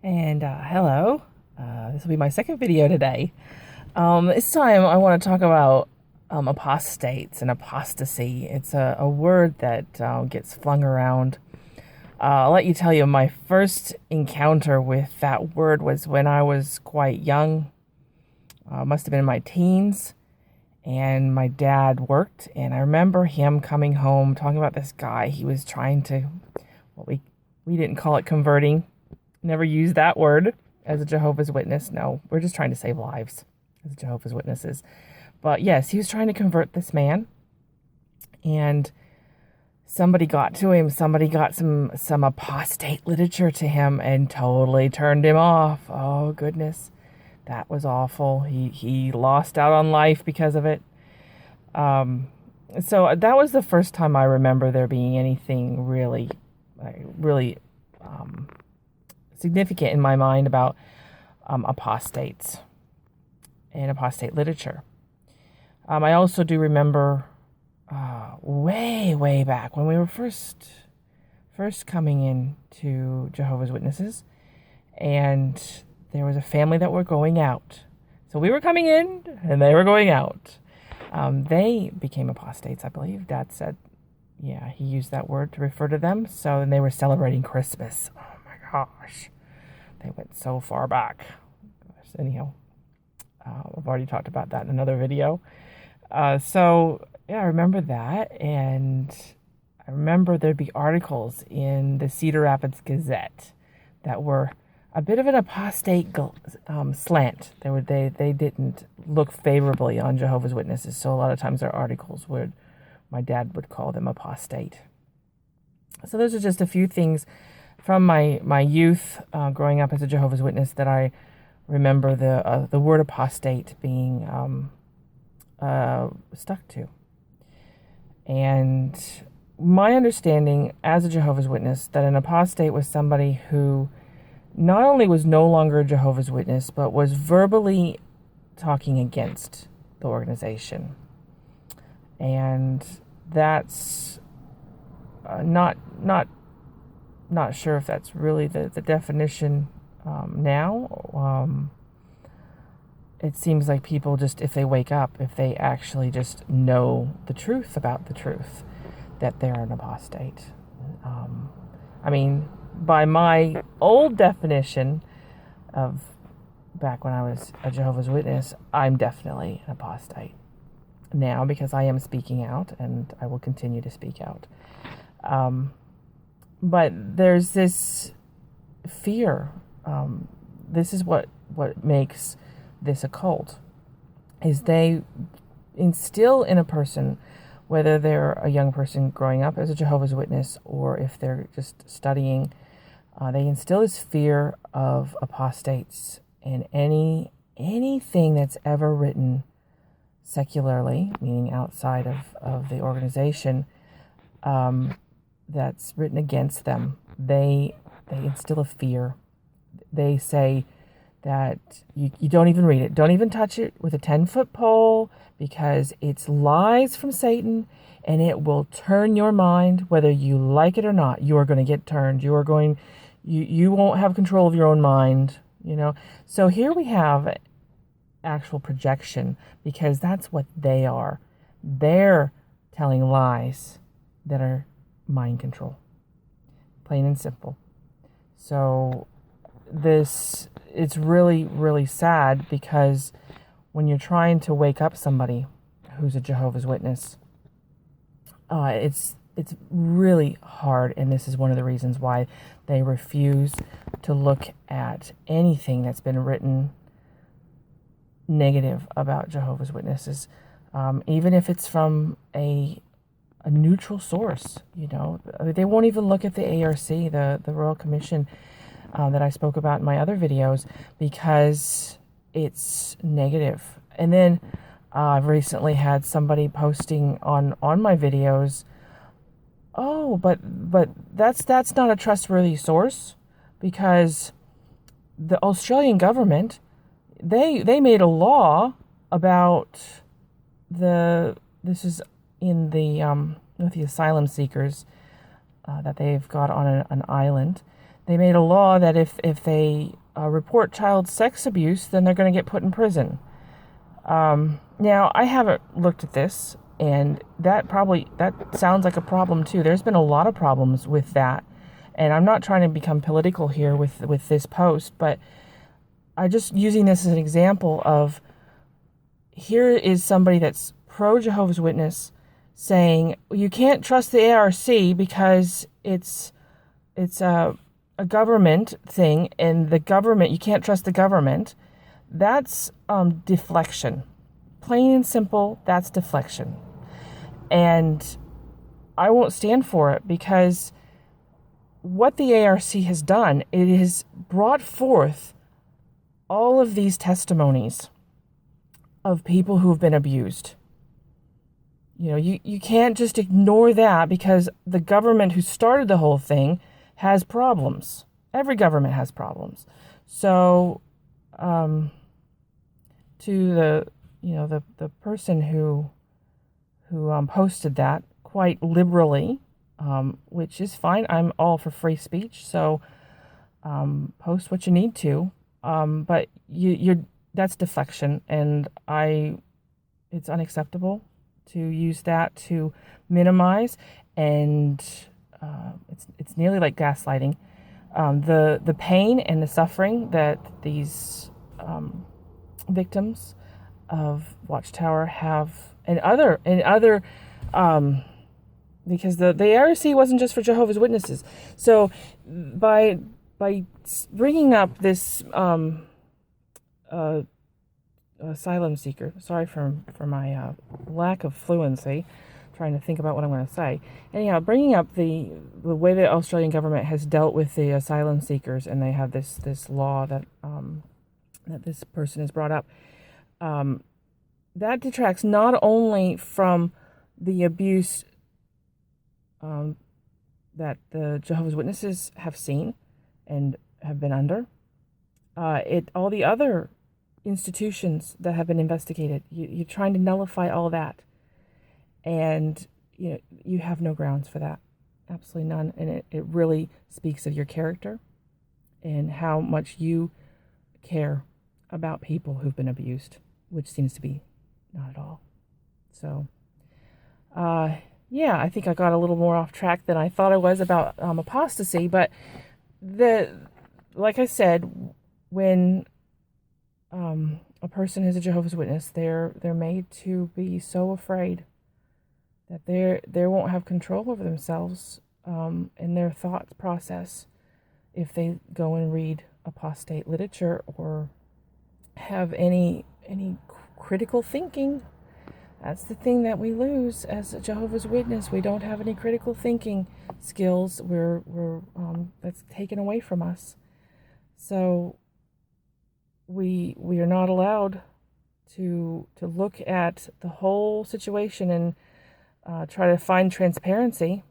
And hello, this will be my second video today. This time I want to talk about apostates and apostasy. It's a word that gets flung around. I'll let you tell you, my first encounter with that word was when I was quite young. Must have been in my teens, and my dad worked, and I remember him coming home talking about this guy. He was trying to, well, we didn't call it converting. Never use that word as a Jehovah's Witness. No, we're just trying to save lives as Jehovah's Witnesses. But yes, he was trying to convert this man, and somebody got to him. Somebody got some apostate literature to him and totally turned him off. Oh goodness, that was awful. He lost out on life because of it. So that was the first time I remember there being anything really significant in my mind about apostates and apostate literature. I also do remember way back when we were first coming into Jehovah's Witnesses, and there was a family that were going out. So we were coming in and they were going out. They became apostates, I believe. Dad said, yeah, he used that word to refer to them. So, and they were celebrating Christmas. Oh my gosh, they went so far back. Anyhow, I've already talked about that in another video. So yeah, I remember that, and I remember there'd be articles in the Cedar Rapids Gazette that were a bit of an apostate slant. They didn't look favorably on Jehovah's Witnesses, so a lot of times their articles my dad would call them apostate. So those are just a few things from my youth, growing up as a Jehovah's Witness, that I remember the word apostate being stuck to. And my understanding as a Jehovah's Witness, that an apostate was somebody who not only was no longer a Jehovah's Witness, but was verbally talking against the organization. And that's not sure if that's really the definition now. It seems like people just, if they wake up, if they actually just know the truth about the truth, that they're an apostate. I mean, by my old definition of back when I was a Jehovah's Witness, I'm definitely an apostate now, because I am speaking out, and I will continue to speak out. But there's this fear. This is what makes this a cult, is they instill in a person, whether they're a young person growing up as a Jehovah's Witness or if they're just studying, they instill this fear of apostates and anything that's ever written secularly, meaning outside of the organization, that's written against them. They instill a fear. They say that you don't even read it. Don't even touch it with a 10-foot pole, because it's lies from Satan, and it will turn your mind whether you like it or not. You are going to get turned. You won't have control of your own mind, So here we have actual projection, because that's what they are. They're telling lies that are mind control. Plain and simple. So it's really sad, because when you're trying to wake up somebody who's a Jehovah's Witness, it's really hard, and this is one of the reasons why they refuse to look at anything that's been written negative about Jehovah's Witnesses, even if it's from a neutral source. They won't even look at the ARC, the Royal Commission, that I spoke about in my other videos, because it's negative. And then I've recently had somebody posting on my videos, oh, but that's not a trustworthy source, because the Australian government, they made a law about this is in the with the asylum seekers that they've got on an island. they made a law that if they report child sex abuse, then they're going to get put in prison. Now, I haven't looked at this, and that sounds like a problem too. There's been a lot of problems with that, and I'm not trying to become political here with this post, but I'm just using this as an example of, here is somebody that's pro Jehovah's Witness saying you can't trust the ARC because it's a government thing, and the government, you can't trust the government. That's deflection. Plain and simple, that's deflection. And I won't stand for it, because what the ARC has done, it has brought forth all of these testimonies of people who have been abused. You know, you can't just ignore that, because the government who started the whole thing has problems. Every government has problems. So, to the person who posted that quite liberally, which is fine. I'm all for free speech, so post what you need to. But that's deflection, and it's unacceptable to use that to minimize, and it's nearly like gaslighting. The pain and the suffering that these victims of Watchtower have, and other because the ARC wasn't just for Jehovah's Witnesses. So by bringing up this asylum seeker, sorry for my lack of fluency, trying to think about what I'm going to say. Anyhow, bringing up the way the Australian government has dealt with the asylum seekers, and they have this law that this person has brought up, that detracts not only from the abuse that the Jehovah's Witnesses have seen and have been under, all the other institutions that have been investigated. You're trying to nullify all that, and you have no grounds for that, absolutely none. And it really speaks of your character and how much you care about people who've been abused, which seems to be not at all. So, I think I got a little more off track than I thought I was about apostasy. But like I said, when a person is a Jehovah's Witness, they're made to be so afraid that they won't have control over themselves and their thought process if they go and read apostate literature or have any critical thinking. That's the thing that we lose as a Jehovah's Witness. We don't have any critical thinking skills. We're that's taken away from us. So we are not allowed to look at the whole situation and try to find transparency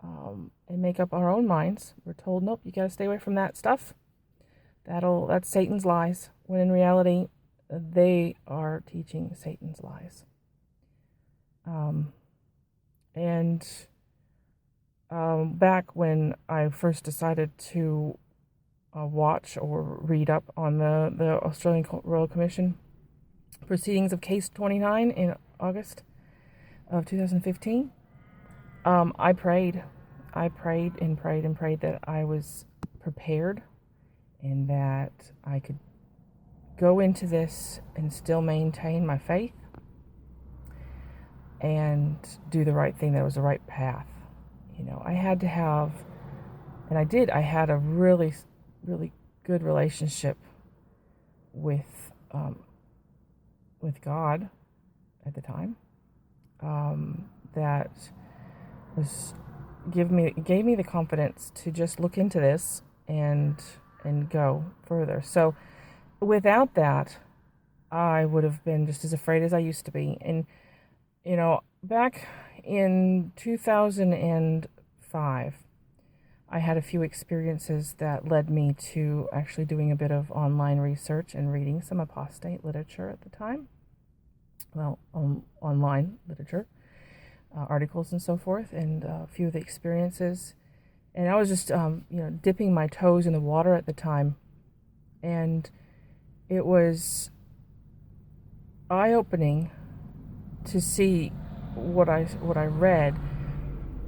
and make up our own minds. We're told, nope, you got to stay away from that stuff. That's Satan's lies. When in reality, they are teaching Satan's lies. Back when I first decided to watch or read up on the Australian Royal Commission proceedings of Case 29 in August of 2015, I prayed that I was prepared and that I could go into this and still maintain my faith and do the right thing, that was the right path. I had to have, and I did, I had a really, really good relationship with God at the time, that gave me the confidence to just look into this and go further. So without that, I would have been just as afraid as I used to be. And back in 2005, I had a few experiences that led me to actually doing a bit of online research and reading some apostate literature at the time. Well, online literature, articles and so forth, and a few of the experiences And I was just, dipping my toes in the water at the time. And it was eye-opening to see what I read,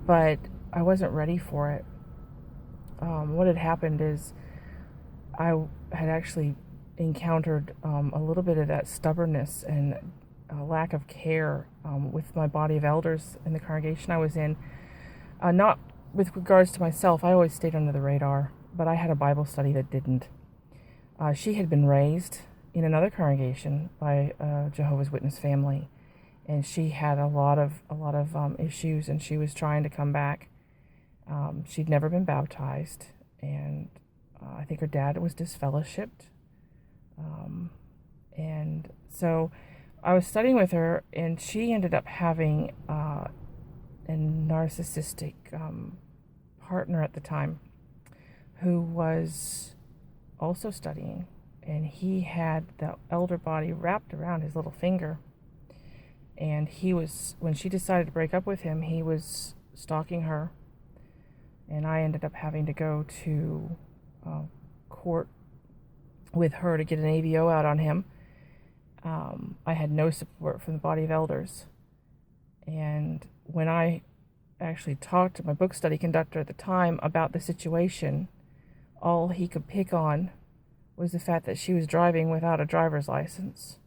but I wasn't ready for it. What had happened is I had actually encountered a little bit of that stubbornness and a lack of care with my body of elders in the congregation I was in. Not with regards to myself, I always stayed under the radar, but I had a Bible study that didn't. She had been raised in another congregation by a Jehovah's Witness family, and she had a lot of issues, and she was trying to come back. She'd never been baptized, and I think her dad was disfellowshipped. And so I was studying with her, and she ended up having a narcissistic partner at the time who was also studying, and he had the elder body wrapped around his little finger. And when she decided to break up with him, he was stalking her, and I ended up having to go to court with her to get an AVO out on him. I had no support from the body of elders, and when I actually talked to my book study conductor at the time about the situation, all he could pick on was the fact that she was driving without a driver's license.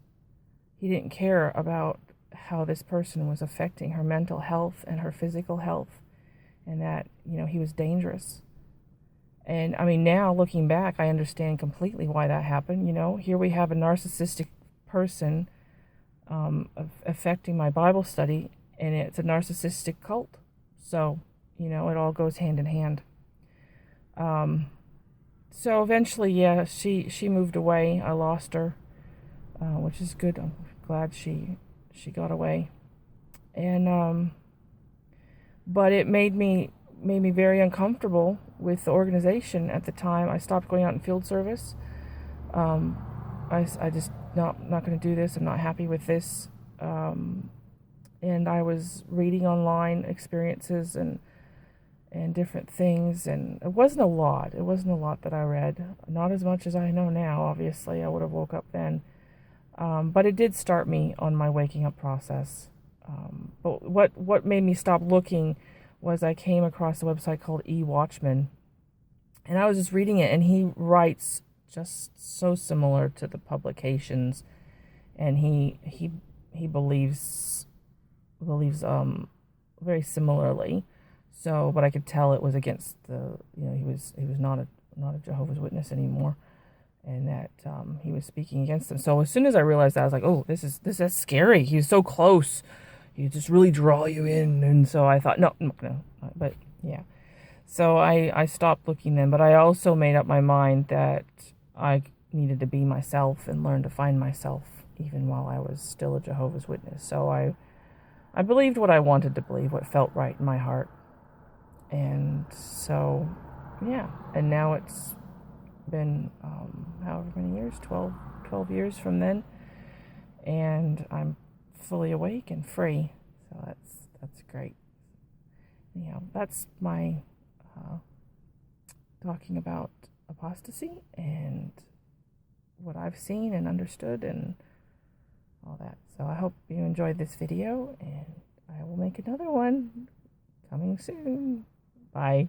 He didn't care about how this person was affecting her mental health and her physical health, and that, he was dangerous. And I mean, now looking back, I understand completely why that happened. Here we have a narcissistic person affecting my Bible study, and it's a narcissistic cult. So, it all goes hand in hand. So eventually, yeah, she moved away. I lost her, which is good. I'm glad she got away. And but it made me very uncomfortable with the organization at the time. I stopped going out in field service. I just not going to do this. I'm not happy with this. And I was reading online experiences and different things, and it wasn't a lot that I read, not as much as I know now. Obviously I would have woke up then, but it did start me on my waking up process. But what made me stop looking was I came across a website called eWatchman, and I was just reading it, and he writes just so similar to the publications, and he believes very similarly. So, but I could tell it was against the, he was not a Jehovah's Witness anymore, and that he was speaking against them. So as soon as I realized that, I was like, oh, this is scary. He's so close. He just really draw you in. And so I thought, no. But yeah. So I stopped looking then, but I also made up my mind that I needed to be myself and learn to find myself even while I was still a Jehovah's Witness. So I believed what I wanted to believe, what felt right in my heart. And so, yeah, and now it's been however many years, 12 years from then, and I'm fully awake and free, so that's great. That's my talking about apostasy and what I've seen and understood and all that. So I hope you enjoyed this video, and I will make another one coming soon. Bye.